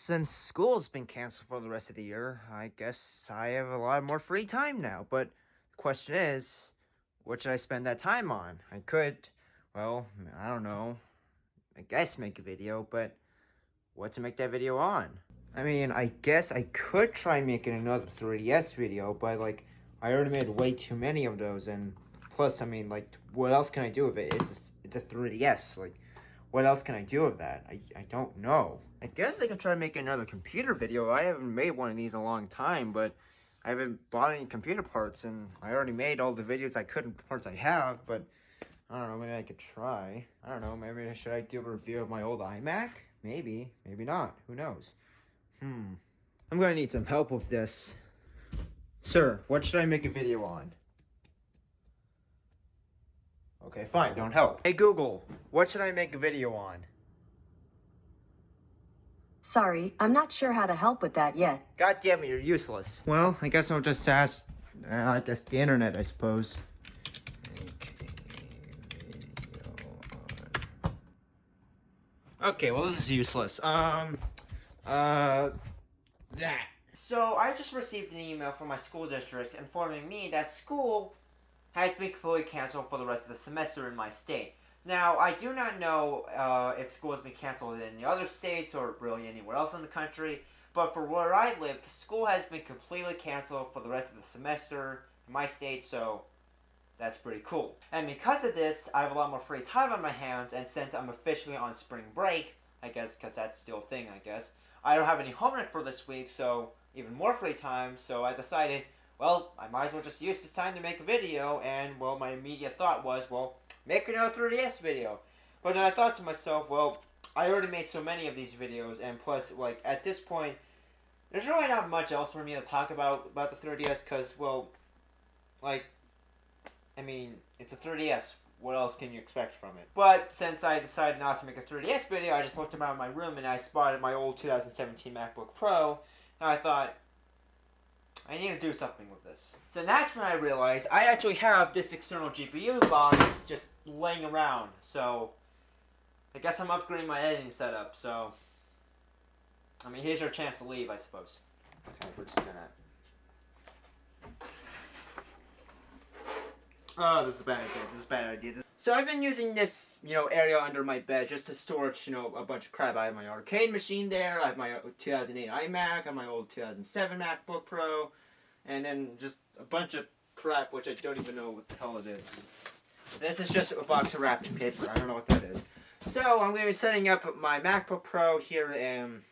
since school's been canceled for the rest of the year, I guess I have a lot more free time now. But the question is, what should I spend that time on? I could, well, I don't know, I guess make a video, but what to make that video on? I mean, I guess I could try making another 3DS video, but like, I already made way too many of those, and plus, I mean, like, what else can I do with it? It's a 3DS, like, what else can I do with that? I don't know. I guess I could try to make another computer video. I haven't made one of these in a long time, but I haven't bought any computer parts, and I already made all the videos I could and parts I have, but I don't know, maybe I could try. I don't know, maybe should I do a review of my old iMac? Maybe, maybe not. Who knows? I'm gonna need some help with this. Sir, what should I make a video on? Okay, fine, don't help. Hey Google, what should I make a video on? Sorry, I'm not sure how to help with that yet. God damn it, you're useless. Well, I guess I'll just ask, I guess the internet, I suppose. Okay, well, this is useless. That. So, I just received an email from my school district informing me that school has been completely canceled for the rest of the semester in my state. Now, I do not know if school has been canceled in any other states or really anywhere else in the country, but for where I live, school has been completely canceled for the rest of the semester in my state, so that's pretty cool. And because of this, I have a lot more free time on my hands, and since I'm officially on spring break, I guess because that's still a thing, I guess, I don't have any homework for this week, so even more free time, so I decided, well, I might as well just use this time to make a video, and, well, my immediate thought was, well, make another 3DS video. But then I thought to myself, well, I already made so many of these videos, and plus, like, at this point, there's really not much else for me to talk about the 3DS, because, well, like, I mean, it's a 3DS. What else can you expect from it? But since I decided not to make a 3DS video, I just looked around my room and I spotted my old 2017 MacBook Pro, and I thought, I need to do something with this. So that's when I realized I actually have this external GPU box just laying around. So I guess I'm upgrading my editing setup. So, I mean, here's your chance to leave, I suppose. Okay, we're just gonna... Oh, this is a bad idea. This is a bad idea. So I've been using this, area under my bed just to store, a bunch of crap. I have my arcade machine there. I have my 2008 iMac. I have my old 2007 MacBook Pro. And then just a bunch of crap, which I don't even know what the hell it is. This is just a box of wrapping paper. I don't know what that is. So I'm going to be setting up my MacBook Pro here, and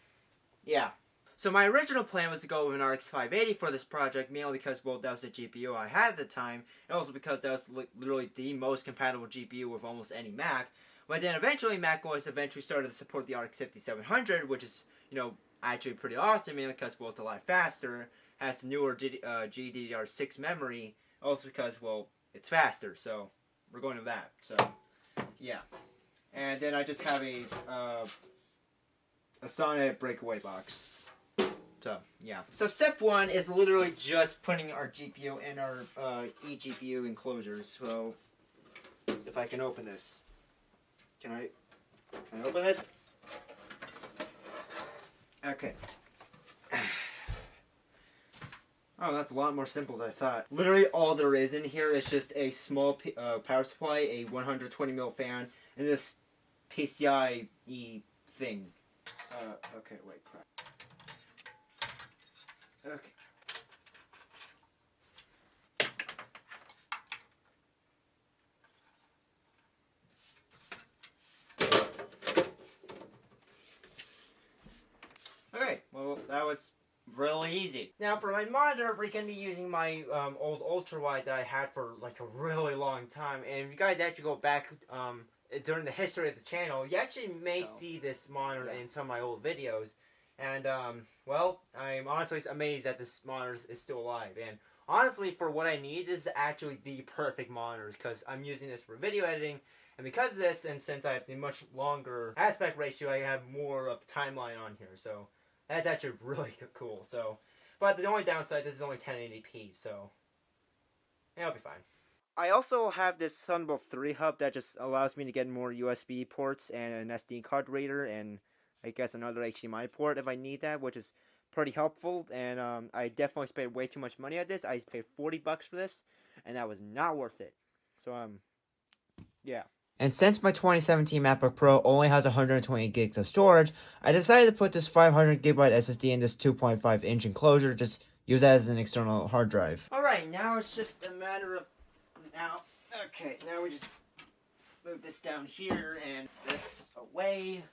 yeah. So my original plan was to go with an RX 580 for this project, mainly because, well, that was the GPU I had at the time, and also because that was literally the most compatible GPU with almost any Mac. But then eventually, macOS eventually started to support the RX 5700, which is, actually pretty awesome, mainly because, well, it's a lot faster, has the newer GDDR6 memory, also because, well, it's faster, so we're going with that. So, yeah. And then I just have a Sonnet breakaway box. So, yeah. So step one is literally just putting our GPU in our eGPU enclosures. So, if I can open this. Can I open this? Okay. Oh, that's a lot more simple than I thought. Literally all there is in here is just a small power supply, a 120mm fan, and this PCIe thing. Okay, wait, crap. Okay. Okay, well, that was really easy. Now, for my monitor, we're going to be using my old ultrawide that I had for like a really long time. And if you guys actually go back during the history of the channel, you actually may see this monitor in some of my old videos. And, well, I'm honestly amazed that this monitor is still alive. And honestly, for what I need, this is actually the perfect monitor, because I'm using this for video editing. And because of this, and since I have the much longer aspect ratio, I have more of the timeline on here. So that's actually really cool. So, but the only downside, this is only 1080p, so yeah, I'll be fine. I also have this Thunderbolt 3 hub that just allows me to get more USB ports and an SD card reader, and I guess another HDMI port if I need that, which is pretty helpful. And I definitely spent way too much money on this. I paid $40 for this, and that was not worth it. So yeah. And since my 2017 MacBook Pro only has 128 gigs of storage, I decided to put this 500 gigabyte SSD in this 2.5 inch enclosure. Just use that as an external hard drive. Alright, now it's just a matter of now we just move this down here and this away.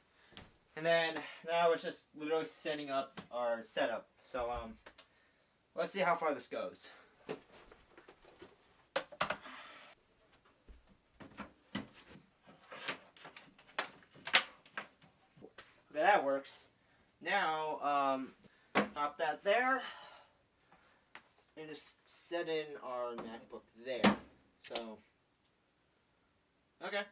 And then now it's just literally setting up our setup. So let's see how far this goes. Okay, that works. Now pop that there and just set in our MacBook there. So okay.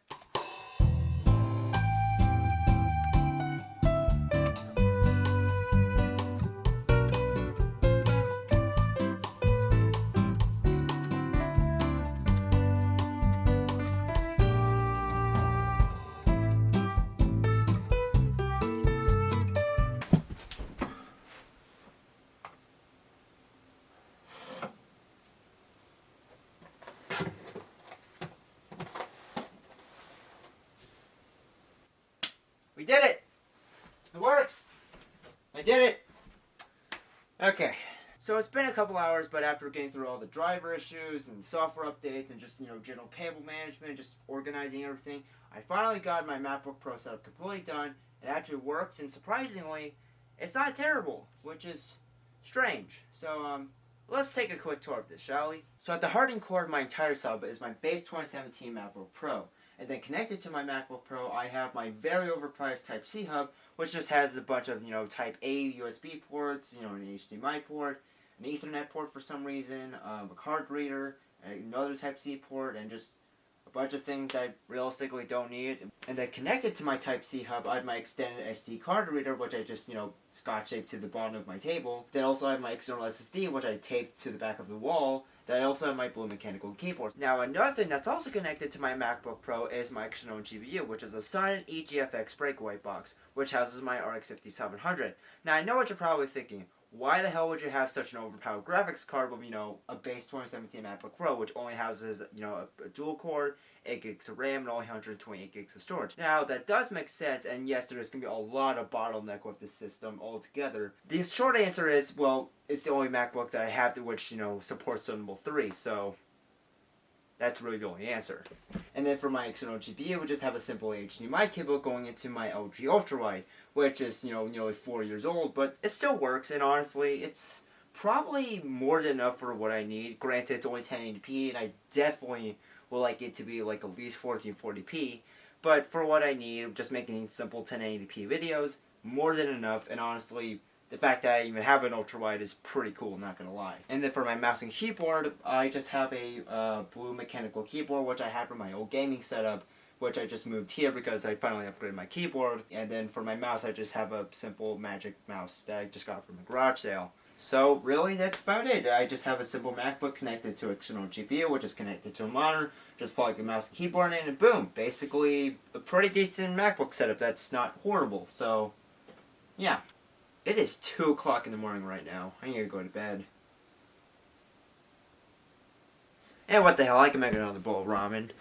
We did it! It works! I did it! Okay. So it's been a couple hours, but after getting through all the driver issues and software updates and just, general cable management, just organizing everything, I finally got my MacBook Pro setup completely done. It actually works, and surprisingly, it's not terrible, which is strange. So, let's take a quick tour of this, shall we? So at the heart and core of my entire setup is my base 2017 MacBook Pro. And then connected to my MacBook Pro, I have my very overpriced Type-C hub, which just has a bunch of, Type-A USB ports, an HDMI port, an Ethernet port for some reason, a card reader, another Type-C port, and just a bunch of things I realistically don't need. And then connected to my Type-C hub, I have my extended SD card reader, which I just, scotch taped to the bottom of my table. Then also I have my external SSD, which I taped to the back of the wall. Then I also have my Blue Mechanical keyboard. Now another thing that's also connected to my MacBook Pro is my external GPU, which is a Sonnet EGFX breakaway box, which houses my RX 5700. Now I know what you're probably thinking. Why the hell would you have such an overpowered graphics card with, a base 2017 MacBook Pro, which only houses, a dual core, 8 gigs of RAM, and only 128 gigs of storage? Now, that does make sense, and yes, there's going to be a lot of bottleneck with this system altogether. The short answer is, well, it's the only MacBook that I have that which, supports Thunderbolt 3, so that's really the only answer. And then for my external GPU, we just have a simple HDMI cable going into my LG Ultrawide, which is, nearly 4 years old, but it still works, and honestly, it's probably more than enough for what I need. Granted, it's only 1080p, and I definitely would like it to be like at least 1440p, but for what I need, just making simple 1080p videos, more than enough, and honestly, the fact that I even have an ultrawide is pretty cool, not gonna lie. And then for my mouse and keyboard, I just have a Blue Mechanical keyboard, which I had from my old gaming setup, which I just moved here because I finally upgraded my keyboard. And then for my mouse, I just have a simple Magic Mouse that I just got from a garage sale. So really, that's about it. I just have a simple MacBook connected to an external GPU, which is connected to a monitor. Just plug a mouse and keyboard in, and boom! Basically, a pretty decent MacBook setup that's not horrible. So, yeah. It is 2 o'clock in the morning right now. I need to go to bed. And what the hell, I can make another bowl of ramen.